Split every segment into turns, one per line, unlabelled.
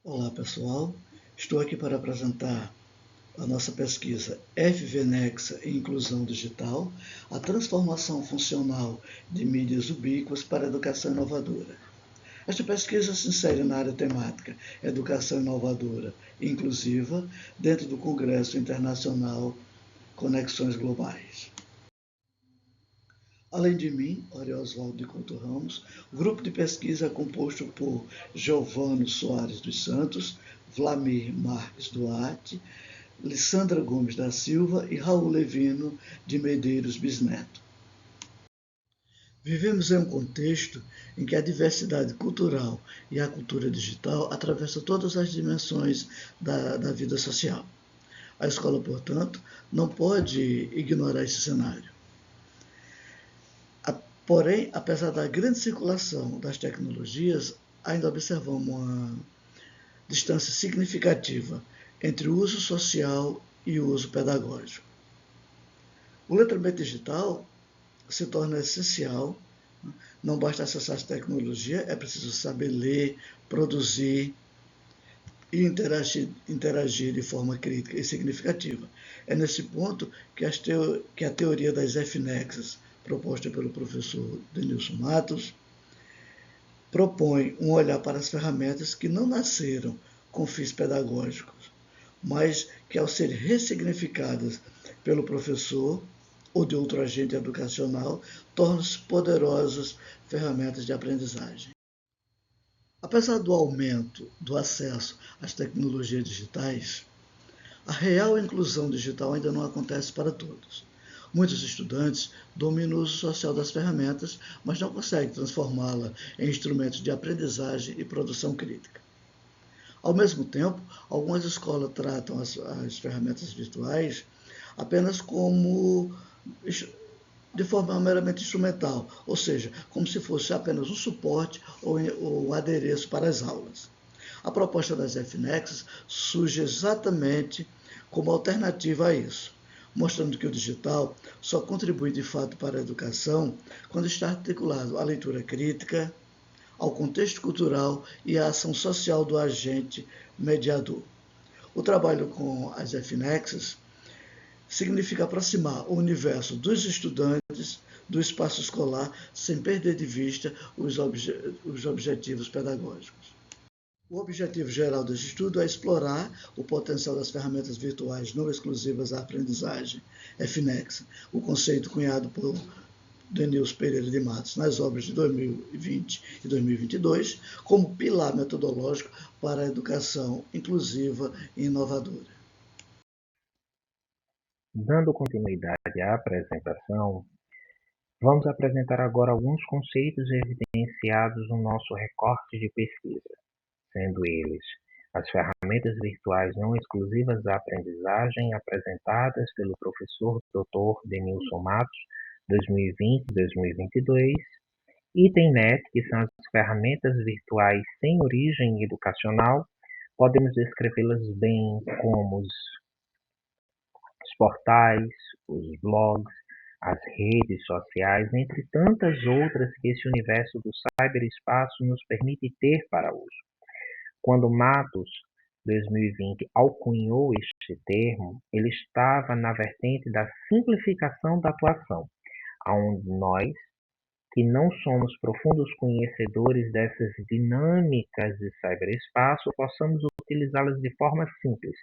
Olá pessoal, estou aqui para apresentar a nossa pesquisa FVNexa e Inclusão Digital, a transformação funcional de mídias ubíquas para a educação inovadora. Esta pesquisa se insere na área temática Educação Inovadora e Inclusiva dentro do Congresso Internacional Conexões Globais. Além de mim, Oriosvaldo de Couto Ramos, o grupo de pesquisa é composto por Giovano Soares dos Santos, Vlamir Marques Duarte, Lissandra Gomes da Silva e Raul Levino de Medeiros Bisneto. Vivemos em um contexto em que a diversidade cultural e a cultura digital atravessam todas as dimensões da vida social. A escola, portanto, não pode ignorar esse cenário. Porém, apesar da grande circulação das tecnologias, ainda observamos uma distância significativa entre o uso social e o uso pedagógico. O letramento digital se torna essencial. Não basta acessar a tecnologia, é preciso saber ler, produzir e interagir de forma crítica e significativa. É nesse ponto que a teoria das FNexes, proposta pelo professor Denilson Matos, propõe um olhar para as ferramentas que não nasceram com fins pedagógicos, mas que, ao serem ressignificadas pelo professor ou de outro agente educacional, tornam-se poderosas ferramentas de aprendizagem. Apesar do aumento do acesso às tecnologias digitais, a real inclusão digital ainda não acontece para todos. Muitos estudantes dominam o uso social das ferramentas, mas não conseguem transformá-la em instrumentos de aprendizagem e produção crítica. Ao mesmo tempo, algumas escolas tratam as ferramentas virtuais apenas como de forma meramente instrumental, ou seja, como se fosse apenas um suporte ou um adereço para as aulas. A proposta das FNexes surge exatamente como alternativa a isso, mostrando que o digital só contribui de fato para a educação quando está articulado à leitura crítica, ao contexto cultural e à ação social do agente mediador. O trabalho com as FNexes significa aproximar o universo dos estudantes do espaço escolar sem perder de vista os objetivos pedagógicos. O objetivo geral desse estudo é explorar o potencial das ferramentas virtuais não exclusivas à aprendizagem, FNex, o conceito cunhado por Denilson Pereira de Matos nas obras de 2020 e 2022, como pilar metodológico para a educação inclusiva e inovadora.
Dando continuidade à apresentação, vamos apresentar agora alguns conceitos evidenciados no nosso recorte de pesquisa, sendo eles as ferramentas virtuais não exclusivas à aprendizagem apresentadas pelo professor Dr. Denilson Matos, 2020-2022, ItemNet, que são as ferramentas virtuais sem origem educacional, podemos descrevê-las bem como os portais, os blogs, as redes sociais, entre tantas outras que esse universo do cyberespaço nos permite ter para uso. Quando Matos, 2020, alcunhou este termo, ele estava na vertente da simplificação da atuação, onde nós, que não somos profundos conhecedores dessas dinâmicas de cyberespaço, possamos utilizá-las de forma simples,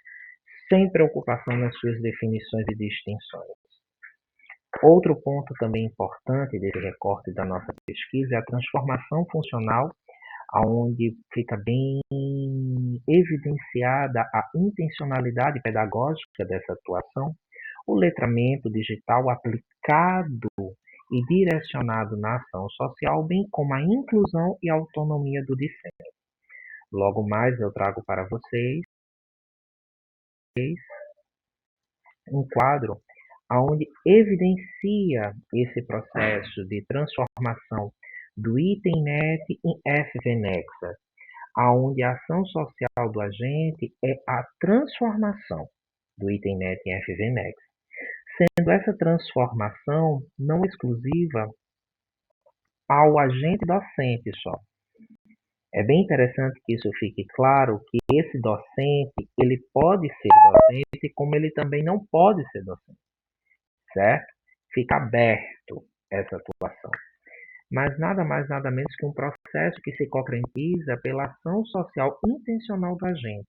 sem preocupação nas suas definições e distinções. Outro ponto também importante desse recorte da nossa pesquisa é a transformação funcional, onde fica bem evidenciada a intencionalidade pedagógica dessa atuação, o letramento digital aplicado e direcionado na ação social, bem como a inclusão e autonomia do discente. Logo mais eu trago para vocês um quadro onde evidencia esse processo de transformação do ItemNet em FVNexa, onde a ação social do agente é a transformação do ItemNet em FVNexa, sendo essa transformação não exclusiva ao agente docente só. É bem interessante que isso fique claro que esse docente, ele pode ser docente como ele também não pode ser docente, certo? Fica aberto essa atuação. Mas nada mais, nada menos que um processo que se concretiza pela ação social intencional do agente.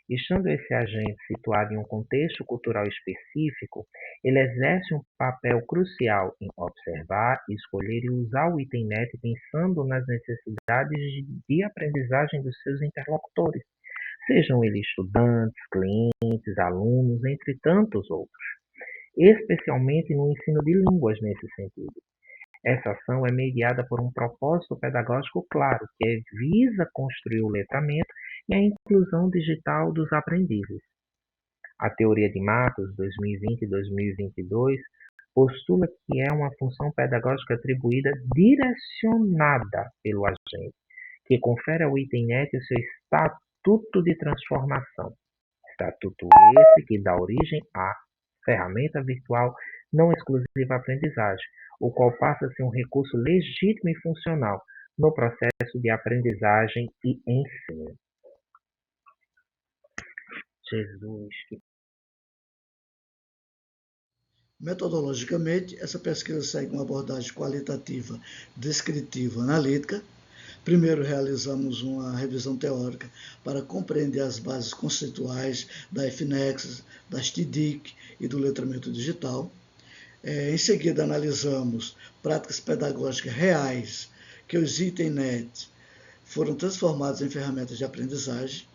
Estando esse agente situado em um contexto cultural específico, ele exerce um papel crucial em observar, escolher e usar o item net pensando nas necessidades de aprendizagem dos seus interlocutores, sejam eles estudantes, clientes, alunos, entre tantos outros, especialmente no ensino de línguas nesse sentido. Essa ação é mediada por um propósito pedagógico claro, que visa construir o letramento e a inclusão digital dos aprendizes. A teoria de Matos, 2020 e 2022, postula que é uma função pedagógica atribuída direcionada pelo agente, que confere ao item net o seu estatuto de transformação. Estatuto esse que dá origem à ferramenta virtual não exclusiva aprendizagem, o qual passa a ser um recurso legítimo e funcional no processo de aprendizagem e ensino. Jesus.
Metodologicamente, essa pesquisa segue uma abordagem qualitativa, descritiva, analítica. Primeiro, realizamos uma revisão teórica para compreender as bases conceituais da FNEX, das TDIC e do letramento digital. Em seguida, analisamos práticas pedagógicas reais que os ITNET foram transformados em ferramentas de aprendizagem.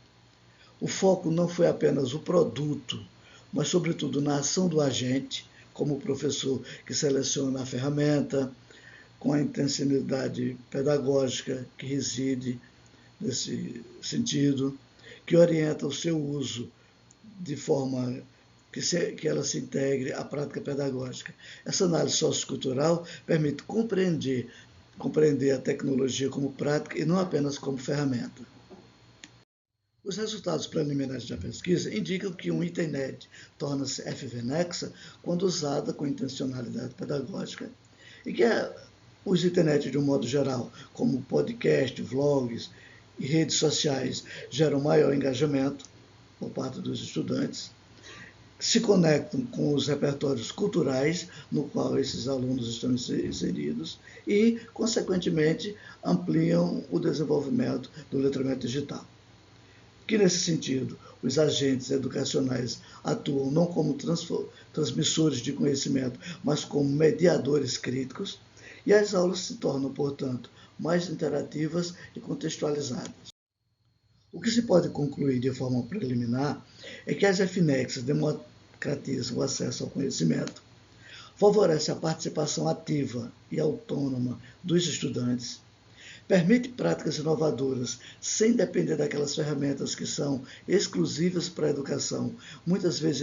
O foco não foi apenas o produto, mas, sobretudo, na ação do agente, como o professor que seleciona a ferramenta, com a intencionalidade pedagógica que reside nesse sentido, que orienta o seu uso de forma que ela se integre à prática pedagógica. Essa análise sociocultural permite compreender a tecnologia como prática e não apenas como ferramenta. Os resultados preliminares da pesquisa indicam que um item net torna-se FVNexa quando usada com intencionalidade pedagógica e que os internet, de um modo geral, como podcast, vlogs e redes sociais, geram maior engajamento por parte dos estudantes, se conectam com os repertórios culturais no qual esses alunos estão inseridos e, consequentemente, ampliam o desenvolvimento do letramento digital. Que, nesse sentido, os agentes educacionais atuam não como transmissores de conhecimento, mas como mediadores críticos, e as aulas se tornam, portanto, mais interativas e contextualizadas. O que se pode concluir de forma preliminar é que as FNEX democratizam o acesso ao conhecimento, favorecem a participação ativa e autônoma dos estudantes, permite práticas inovadoras sem depender daquelas ferramentas que são exclusivas para a educação, muitas vezes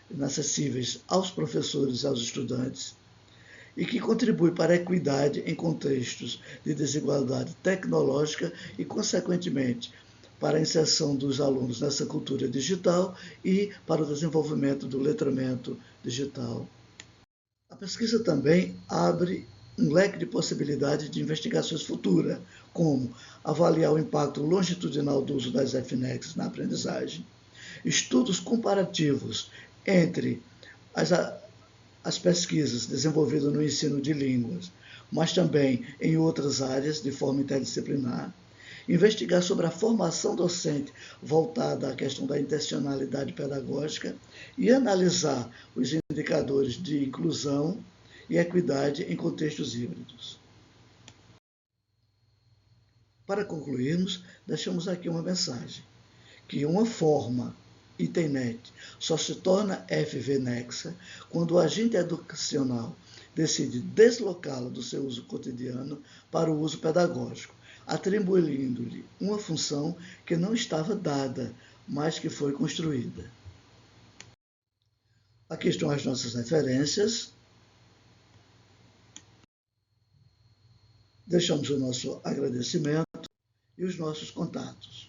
inacessíveis aos professores e aos estudantes, e que contribui para a equidade em contextos de desigualdade tecnológica e, consequentemente, para a inserção dos alunos nessa cultura digital e para o desenvolvimento do letramento digital. A pesquisa também abre um leque de possibilidades de investigações futuras, como avaliar o impacto longitudinal do uso das FNEX na aprendizagem, estudos comparativos entre as pesquisas desenvolvidas no ensino de línguas, mas também em outras áreas de forma interdisciplinar, investigar sobre a formação docente voltada à questão da intencionalidade pedagógica e analisar os indicadores de inclusão e equidade em contextos híbridos. Para concluirmos, deixamos aqui uma mensagem, que uma forma ITNET só se torna FVNexa quando o agente educacional decide deslocá-la do seu uso cotidiano para o uso pedagógico, atribuindo-lhe uma função que não estava dada, mas que foi construída. Aqui estão as nossas referências. Deixamos o nosso agradecimento e os nossos contatos.